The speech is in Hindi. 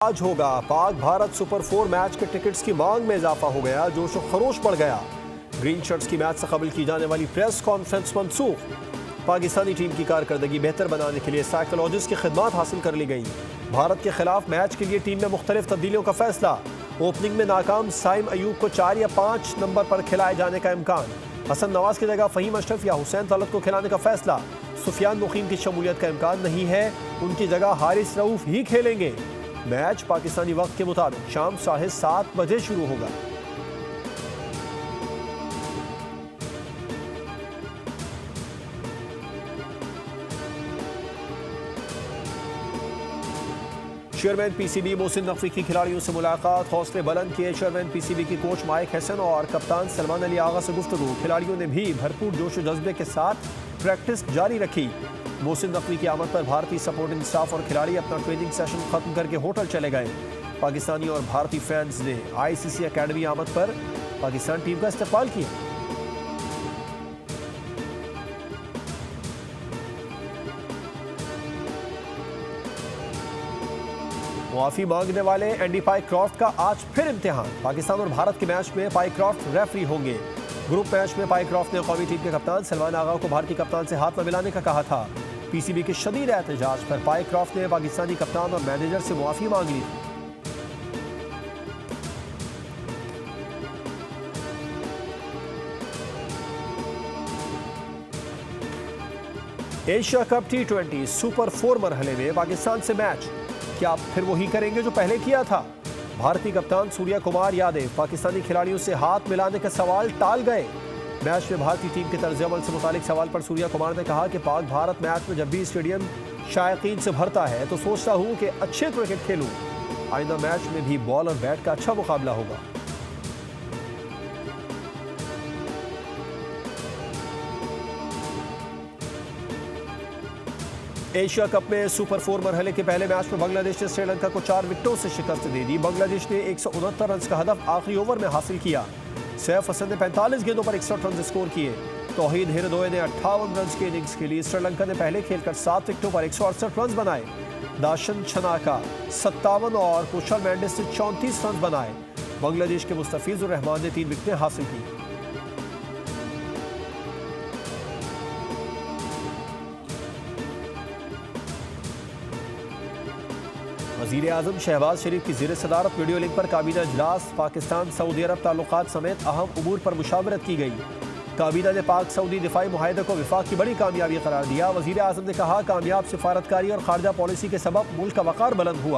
आज होगा पाक भारत सुपर 4 मैच के टिकट्स की मांग में इजाफा हो गया, जोश व खरोश बढ़ गया। ग्रीन शर्ट्स की मैच से कबल की जाने वाली प्रेस कॉन्फ्रेंस मनसूख। पाकिस्तानी टीम की कारकर्दगी बेहतर बनाने के लिए साइकोलॉजिस्ट की खिदमत हासिल कर ली गई। भारत के खिलाफ मैच के लिए टीम में मुख्तलिफ तब्दीलियों का फैसला। ओपनिंग में नाकाम साइम अयूब को 4 या 5 नंबर पर खिलाए जाने का इम्कान। हसन नवाज की जगह फहीम अशरफ या हुसैन तलत को खिलाने का फैसला। सुफियान मुकीम की शमूलियत का इम्कान नहीं है, उनकी जगह हारिस रऊफ ही खेलेंगे। मैच पाकिस्तानी वक्त के मुताबिक शाम 7:30 बजे शुरू होगा। चेयरमैन पीसीबी मोहसिन नकवी की खिलाड़ियों से मुलाकात। हौसले बुलंद किए चेयरमैन पीसीबी के कोच माइक हसन और कप्तान सलमान अली आगा से गुफ्तगू। खिलाड़ियों ने भी भरपूर जोश व जज्बे के साथ प्रैक्टिस जारी रखी। मोहसिन नकवी की आमद पर भारतीय सपोर्टिंग स्टाफ और खिलाड़ी अपना ट्रेनिंग सेशन खत्म करके होटल चले गए। पाकिस्तानी और भारतीय फैंस ने आईसीसी एकेडमी आमद पर पाकिस्तान टीम का इस्तकबाल किया। मुआफी मांगने वाले एंडी पाइक्रॉफ्ट का आज फिर इम्तिहान। पाकिस्तान और भारत के मैच में पाइक्रॉफ्ट रेफरी होंगे। ग्रुप मैच में पाइक्रॉफ्ट ने कौमी टीम के कप्तान सलमान आगा को भारतीय कप्तान से हाथ न मिलाने का कहा था। पीसीबी के शदीद एहतजाज पर पाइक्रॉफ्ट ने पाकिस्तानी कप्तान और मैनेजर से मुआफी मांग ली। एशिया कप T20 सुपर 4 मरहले में पाकिस्तान से मैच। क्या फिर वही करेंगे जो पहले किया था? भारतीय कप्तान सूर्या कुमार यादव पाकिस्तानी खिलाड़ियों से हाथ मिलाने का सवाल टाल गए। मैच में भारतीय टीम के तर्ज अमल से मुतालिक सवाल पर सूर्या कुमार ने कहा कि पाक भारत मैच में जब भी स्टेडियम शायकीन से भरता है तो सोचता हूं कि अच्छे क्रिकेट खेलूं। आइंदा मैच में भी बॉल और बैट का अच्छा मुकाबला होगा। एशिया कप में सुपर 4 मरहले के पहले मैच में बांग्लादेश ने श्रीलंका को 4 विकेटों से शिकस्त दे दी। बांग्लादेश ने 169 रन का हदफ आखिरी ओवर में हासिल किया। सैफ हसन ने 45 गेंदों पर 61 रन स्कोर किए। तौहीद हिरदोए ने 58 रन की इनिंग्स के लिए श्रीलंका ने पहले खेलकर 7 विकेटों पर 168 रन बनाए। दाशन छनाका 57 और कुशल मेंडिस ने 34 रन बनाए। बांग्लादेश के मुस्तफिजुर रहमान ने 3 विकेटें हासिल की। वज़ीर आज़म शहबाज शरीफ की ज़ेर सदारत वीडियो लिंक पर काबीना इजलास। पाकिस्तान सऊदी अरब ताल्लुकात समेत अहम उमूर पर मुशावरत की गई। काबीना ने पाक सऊदी दिफाई मुआहदे को विफाक की बड़ी कामयाबी करार दिया। वज़ीर आज़म ने कहा कामयाब सिफारतकारी और खारजा पॉलिसी के सबब मुल्क का वक़ार बुलंद हुआ।